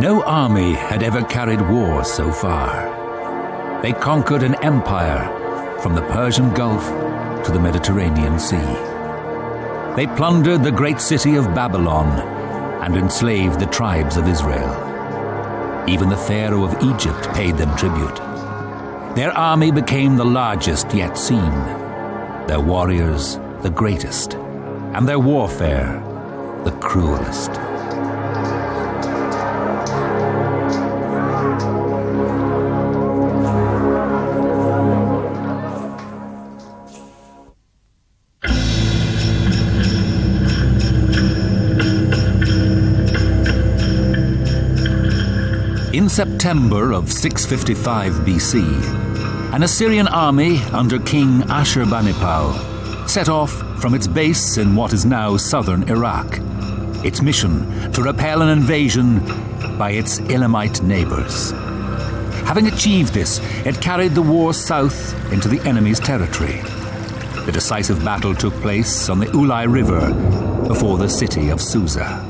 No army had ever carried war so far. They conquered an empire from the Persian Gulf to the Mediterranean Sea. They plundered the great city of Babylon and enslaved the tribes of Israel. Even the Pharaoh of Egypt paid them tribute. Their army became the largest yet seen, their warriors the greatest, and their warfare the cruelest. In September of 655 BC, an Assyrian army under King Ashurbanipal set off from its base in what is now southern Iraq, its mission to repel an invasion by its Elamite neighbors. Having achieved this, it carried the war south into the enemy's territory. The decisive battle took place on the Uli River before the city of Susa.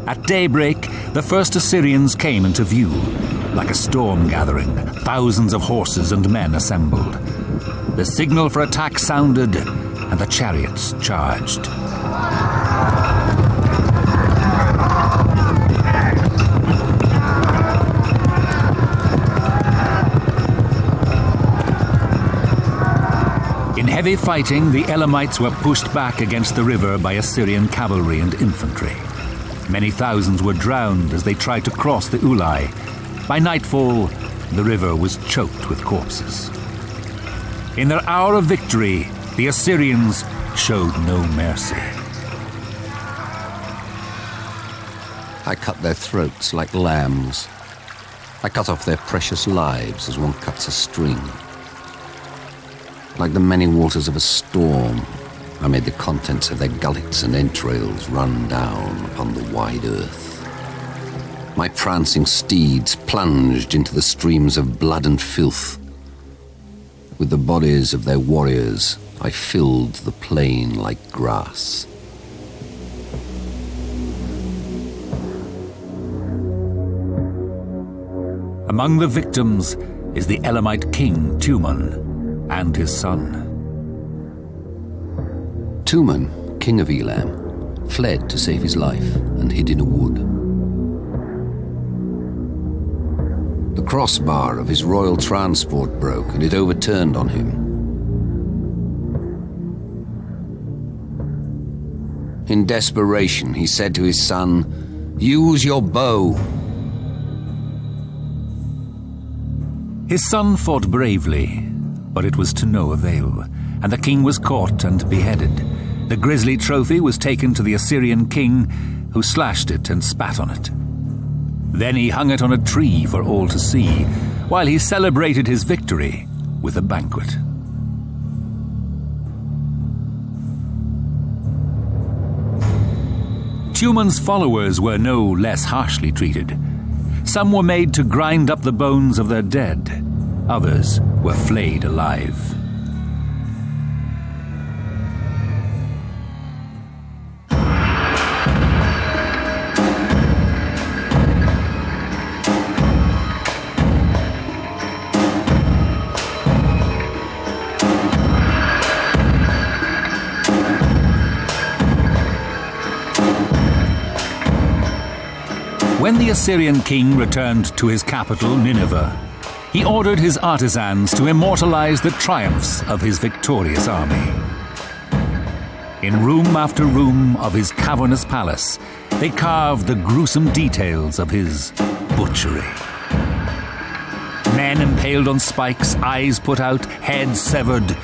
At daybreak, the first Assyrians came into view. Like a storm gathering, thousands of horses and men assembled. The signal for attack sounded, and the chariots charged. In heavy fighting, the Elamites were pushed back against the river by Assyrian cavalry and infantry. Many thousands were drowned as they tried to cross the Uli. By nightfall, the river was choked with corpses. In their hour of victory, the Assyrians showed no mercy. I cut their throats like lambs. I cut off their precious lives as one cuts a string. Like the many waters of a storm, I made the contents of their gullets and entrails run down upon the wide earth. My prancing steeds plunged into the streams of blood and filth. With the bodies of their warriors, I filled the plain like grass. Among the victims is the Elamite king Tuman and his son. Tuman, king of Elam, fled to save his life and hid in a wood. The crossbar of his royal transport broke and it overturned on him. In desperation, he said to his son, "Use your bow." His son fought bravely, but it was to no avail, and the king was caught and beheaded. The grisly trophy was taken to the Assyrian king, who slashed it and spat on it. Then he hung it on a tree for all to see, while he celebrated his victory with a banquet. Tuman's followers were no less harshly treated. Some were made to grind up the bones of their dead. Others were flayed alive. When the Assyrian king returned to his capital, Nineveh, he ordered his artisans to immortalize the triumphs of his victorious army. In room after room of his cavernous palace, they carved the gruesome details of his butchery. Men impaled on spikes, eyes put out, heads severed.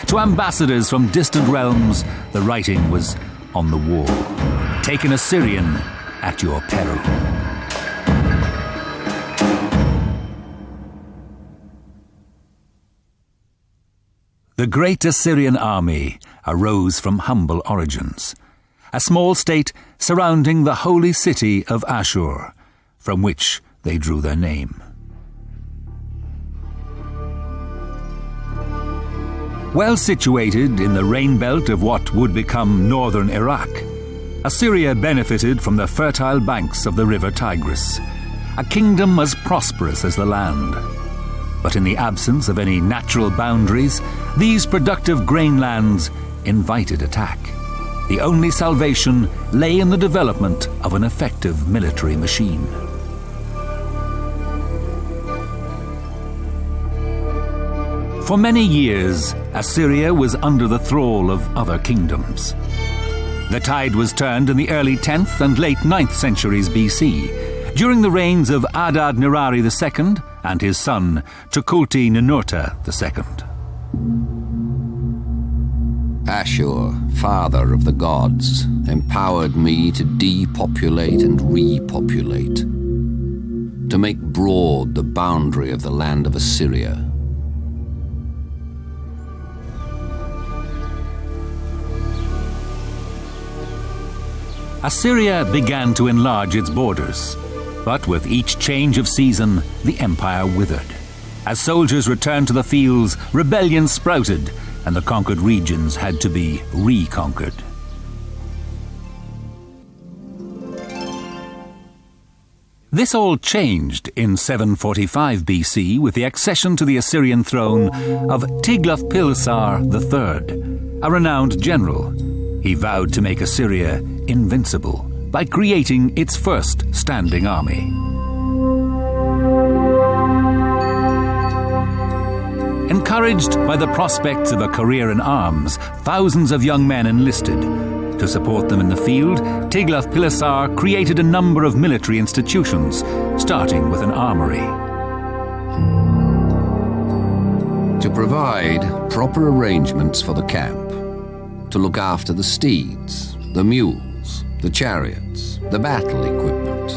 To ambassadors from distant realms, the writing was on the wall. Take an Assyrian at your peril. The great Assyrian army arose from humble origins, a small state surrounding the holy city of Ashur, from which they drew their name. Well situated in the rain belt of what would become northern Iraq, Assyria benefited from the fertile banks of the river Tigris, a kingdom as prosperous as the land. But in the absence of any natural boundaries, these productive grain lands invited attack. The only salvation lay in the development of an effective military machine. For many years, Assyria was under the thrall of other kingdoms. The tide was turned in the early 10th and late 9th centuries BC, during the reigns of Adad-nirari II and his son Tukulti-Ninurta II. Ashur, father of the gods, empowered me to depopulate and repopulate, to make broad the boundary of the land of Assyria. Assyria began to enlarge its borders, but with each change of season, the empire withered. As soldiers returned to the fields, rebellion sprouted, and the conquered regions had to be reconquered. This all changed in 745 BC with the accession to the Assyrian throne of Tiglath-Pileser III, a renowned general. He vowed to make Assyria invincible by creating its first standing army. Encouraged by the prospects of a career in arms, thousands of young men enlisted. To support them in the field, Tiglath-Pileser created a number of military institutions, starting with an armory. To provide proper arrangements for the camp, to look after the steeds, the mules, the chariots, the battle equipment,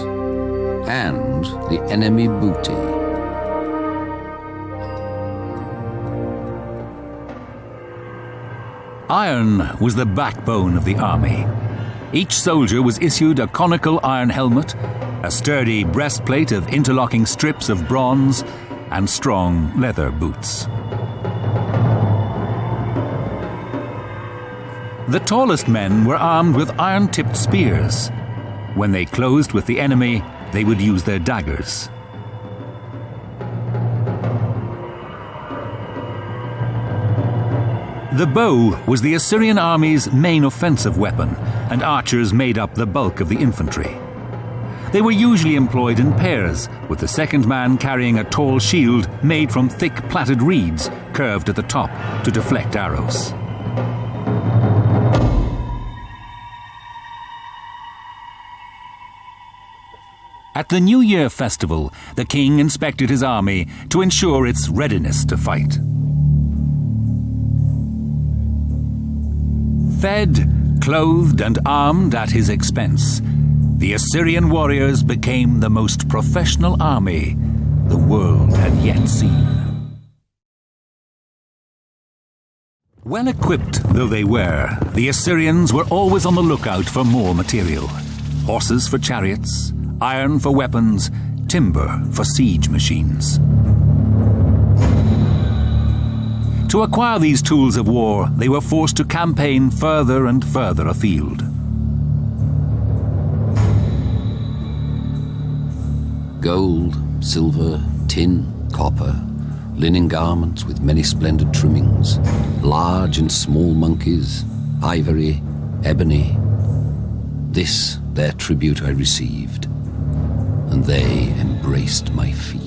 and the enemy booty. Iron was the backbone of the army. Each soldier was issued a conical iron helmet, a sturdy breastplate of interlocking strips of bronze, and strong leather boots. The tallest men were armed with iron-tipped spears. When they closed with the enemy, they would use their daggers. The bow was the Assyrian army's main offensive weapon, and archers made up the bulk of the infantry. They were usually employed in pairs, with the second man carrying a tall shield made from thick plaited reeds, curved at the top to deflect arrows. At the New Year festival, the king inspected his army to ensure its readiness to fight. Fed, clothed, and armed at his expense, the Assyrian warriors became the most professional army the world had yet seen. Well equipped though they were, the Assyrians were always on the lookout for more material. Horses for chariots, iron for weapons, timber for siege machines. To acquire these tools of war, they were forced to campaign further and further afield. Gold, silver, tin, copper, linen garments with many splendid trimmings, large and small monkeys, ivory, ebony. This their tribute I received, and they embraced my feet.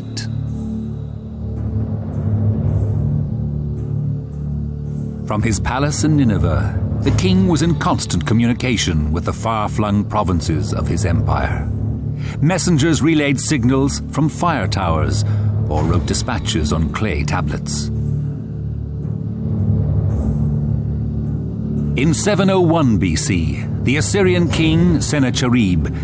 From his palace in Nineveh, the king was in constant communication with the far-flung provinces of his empire. Messengers relayed signals from fire towers or wrote dispatches on clay tablets. In 701 BC, the Assyrian king Sennacherib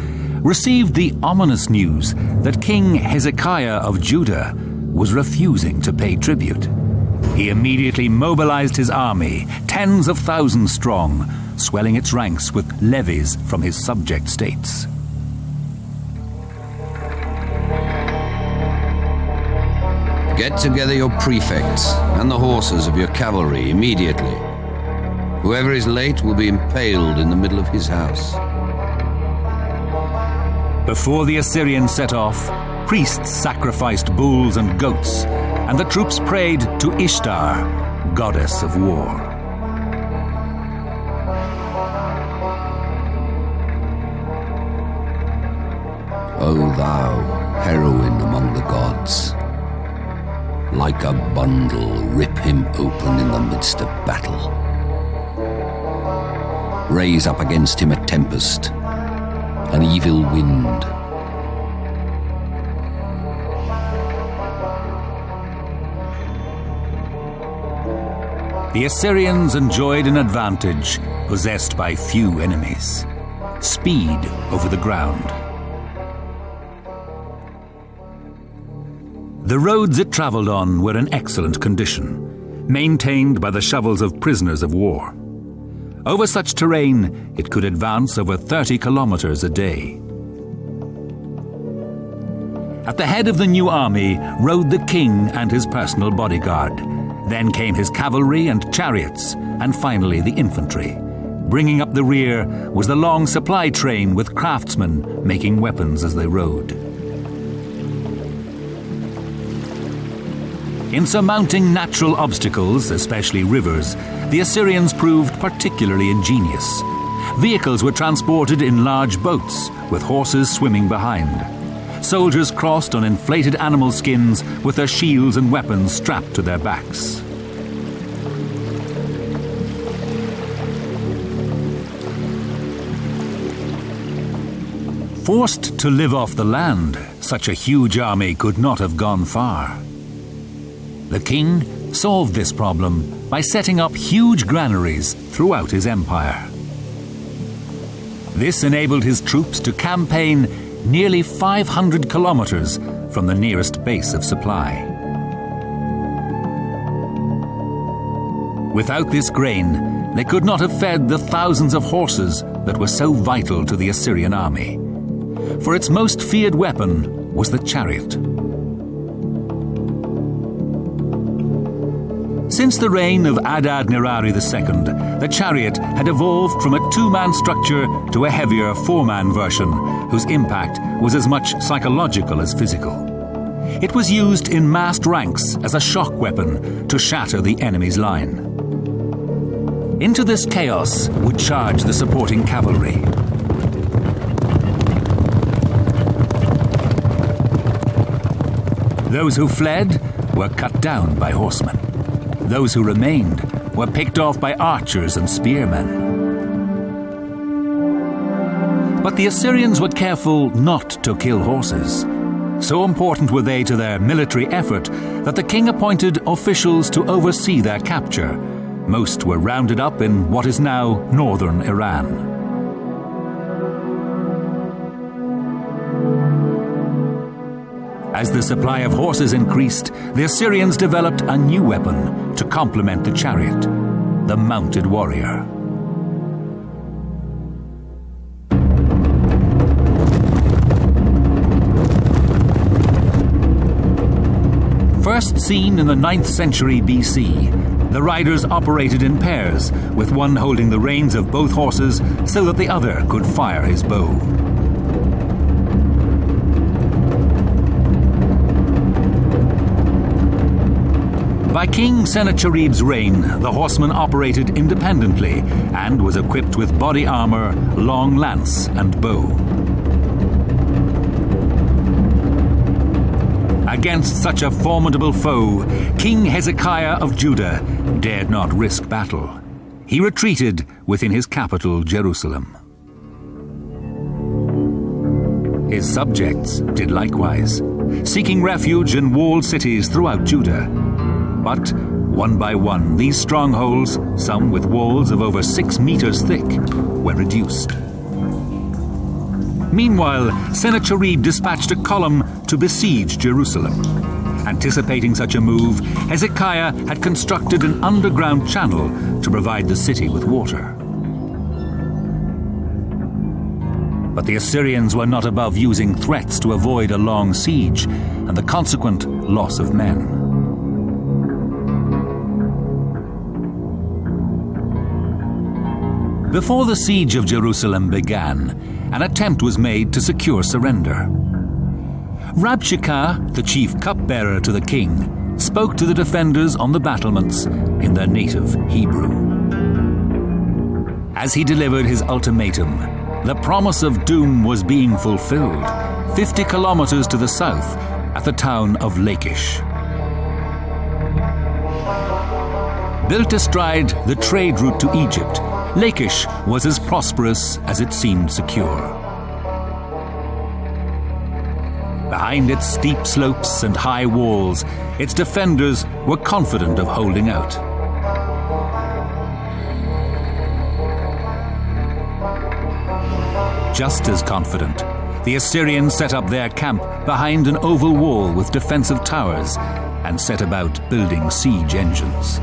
received the ominous news that King Hezekiah of Judah was refusing to pay tribute. He immediately mobilized his army, tens of thousands strong, swelling its ranks with levies from his subject states. Get together your prefects and the horses of your cavalry immediately. Whoever is late will be impaled in the middle of his house. Before the Assyrians set off, priests sacrificed bulls and goats, and the troops prayed to Ishtar, goddess of war. O thou, heroine among the gods, like a bundle rip him open in the midst of battle. Raise up against him a tempest, an evil wind. The Assyrians enjoyed an advantage possessed by few enemies: speed over the ground. The roads it travelled on were in excellent condition, maintained by the shovels of prisoners of war. Over such terrain, it could advance over 30 kilometers a day. At the head of the new army rode the king and his personal bodyguard. Then came his cavalry and chariots, and finally the infantry. Bringing up the rear was the long supply train with craftsmen making weapons as they rode. In surmounting natural obstacles, especially rivers, the Assyrians proved particularly ingenious. Vehicles were transported in large boats, with horses swimming behind. Soldiers crossed on inflated animal skins with their shields and weapons strapped to their backs. Forced to live off the land, such a huge army could not have gone far. The king solved this problem by setting up huge granaries throughout his empire. This enabled his troops to campaign nearly 500 kilometers from the nearest base of supply. Without this grain, they could not have fed the thousands of horses that were so vital to the Assyrian army. For its most feared weapon was the chariot. Since the reign of Adad-nirari II, the chariot had evolved from a two-man structure to a heavier four-man version, whose impact was as much psychological as physical. It was used in massed ranks as a shock weapon to shatter the enemy's line. Into this chaos would charge the supporting cavalry. Those who fled were cut down by horsemen. Those who remained were picked off by archers and spearmen. But the Assyrians were careful not to kill horses. So important were they to their military effort that the king appointed officials to oversee their capture. Most were rounded up in what is now northern Iran. As the supply of horses increased, the Assyrians developed a new weapon to complement the chariot: the mounted warrior. First seen in the 9th century BC, the riders operated in pairs, with one holding the reins of both horses so that the other could fire his bow. By King Sennacherib's reign, the horseman operated independently and was equipped with body armor, long lance, and bow. Against such a formidable foe, King Hezekiah of Judah dared not risk battle. He retreated within his capital, Jerusalem. His subjects did likewise, seeking refuge in walled cities throughout Judah. But, one by one, these strongholds, some with walls of over 6 meters thick, were reduced. Meanwhile, Sennacherib dispatched a column to besiege Jerusalem. Anticipating such a move, Hezekiah had constructed an underground channel to provide the city with water. But the Assyrians were not above using threats to avoid a long siege and the consequent loss of men. Before the siege of Jerusalem began, an attempt was made to secure surrender. Rabshakeh, the chief cupbearer to the king, spoke to the defenders on the battlements in their native Hebrew. As he delivered his ultimatum, the promise of doom was being fulfilled, 50 kilometers to the south at the town of Lachish. Built astride the trade route to Egypt, Lachish was as prosperous as it seemed secure. Behind its steep slopes and high walls, its defenders were confident of holding out. Just as confident, the Assyrians set up their camp behind an oval wall with defensive towers and set about building siege engines.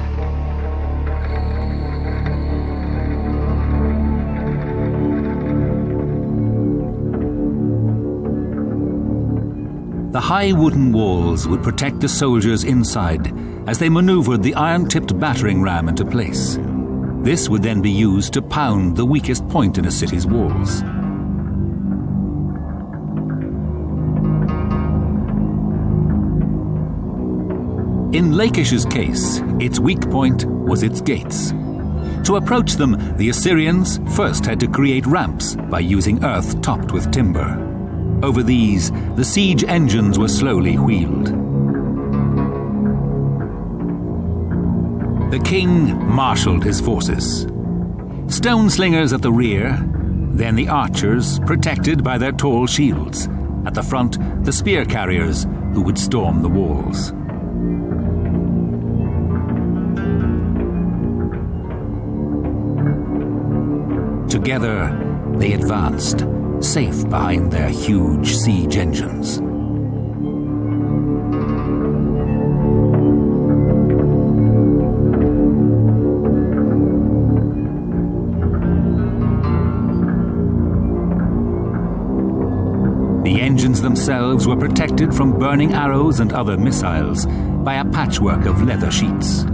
The high wooden walls would protect the soldiers inside as they maneuvered the iron-tipped battering ram into place. This would then be used to pound the weakest point in a city's walls. In Lachish's case, its weak point was its gates. To approach them, the Assyrians first had to create ramps by using earth topped with timber. Over these, the siege engines were slowly wheeled. The king marshaled his forces. Stone slingers at the rear, then the archers protected by their tall shields. At the front, the spear carriers who would storm the walls. Together, they advanced, safe behind their huge siege engines. The engines themselves were protected from burning arrows and other missiles by a patchwork of leather sheets.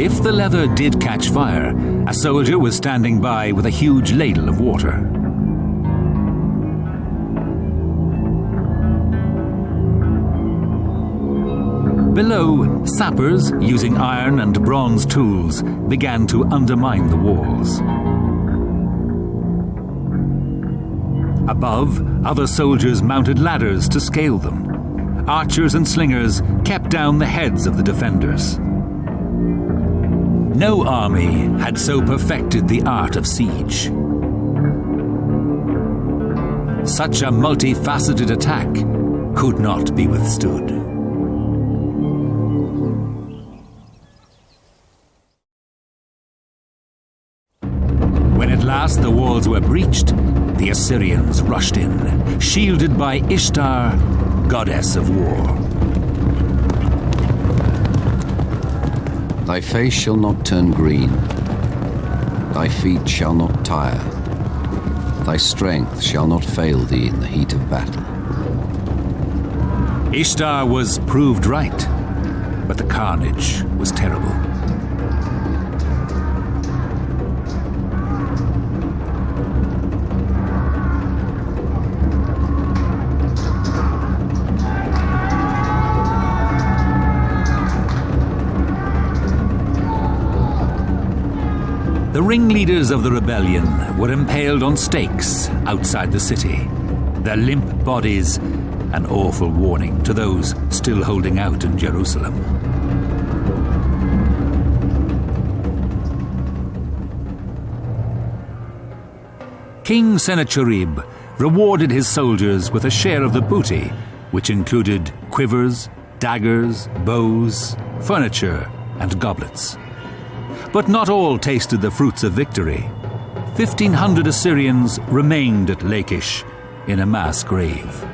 If the leather did catch fire, a soldier was standing by with a huge ladle of water. Below, sappers, using iron and bronze tools, began to undermine the walls. Above, other soldiers mounted ladders to scale them. Archers and slingers kept down the heads of the defenders. No army had so perfected the art of siege. Such a multifaceted attack could not be withstood. When at last the walls were breached, the Assyrians rushed in, shielded by Ishtar, goddess of war. Thy face shall not turn green, thy feet shall not tire, thy strength shall not fail thee in the heat of battle. Ishtar was proved right, but the carnage was terrible. The ringleaders of the rebellion were impaled on stakes outside the city, their limp bodies an awful warning to those still holding out in Jerusalem. King Sennacherib rewarded his soldiers with a share of the booty, which included quivers, daggers, bows, furniture, and goblets. But not all tasted the fruits of victory. 1,500 Assyrians remained at Lachish in a mass grave.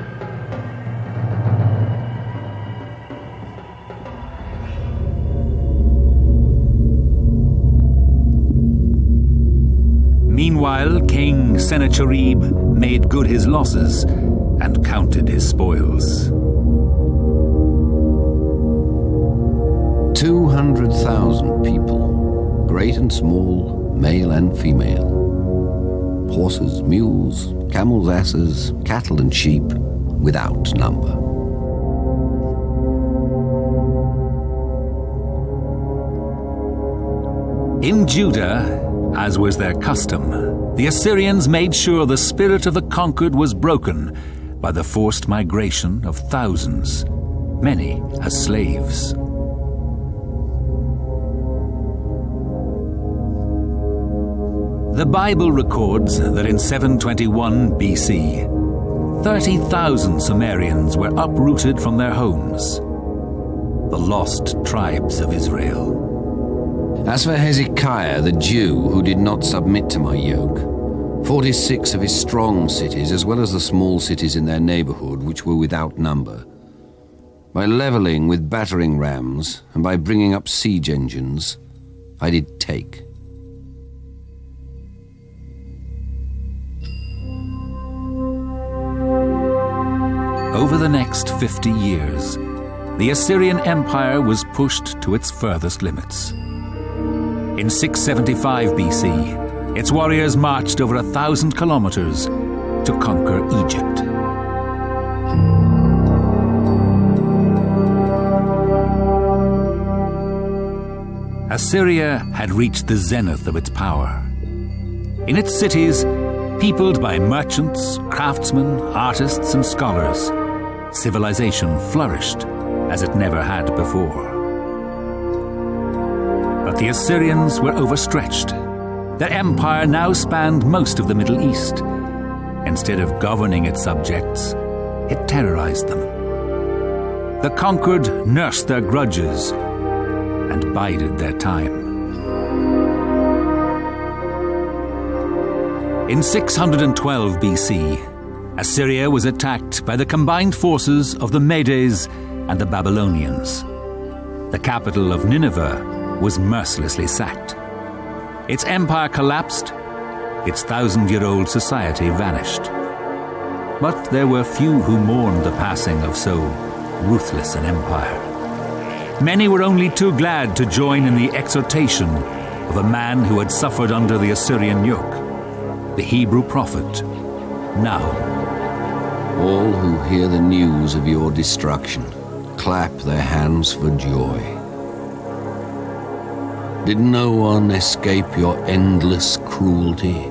Meanwhile, King Sennacherib made good his losses and counted his spoils. 200,000 people, great and small, male and female. Horses, mules, camels, asses, cattle and sheep, without number. In Judah, as was their custom, the Assyrians made sure the spirit of the conquered was broken by the forced migration of thousands, many as slaves. The Bible records that in 721 BC, 30,000 Sumerians were uprooted from their homes, the lost tribes of Israel. As for Hezekiah, the Jew who did not submit to my yoke, 46 of his strong cities, as well as the small cities in their neighborhood, which were without number, by leveling with battering rams and by bringing up siege engines, I did take. Over the next 50 years, the Assyrian Empire was pushed to its furthest limits. In 675 BC, its warriors marched over 1,000 kilometers to conquer Egypt. Assyria had reached the zenith of its power. In its cities, peopled by merchants, craftsmen, artists, and scholars, civilization flourished as it never had before. But the Assyrians were overstretched. Their empire now spanned most of the Middle East. Instead of governing its subjects, it terrorized them. The conquered nursed their grudges and bided their time. In 612 BC, Assyria was attacked by the combined forces of the Medes and the Babylonians. The capital of Nineveh was mercilessly sacked. Its empire collapsed, its 1,000-year-old society vanished. But there were few who mourned the passing of so ruthless an empire. Many were only too glad to join in the exhortation of a man who had suffered under the Assyrian yoke, the Hebrew prophet, Nahum. All who hear the news of your destruction clap their hands for joy. Did no one escape your endless cruelty?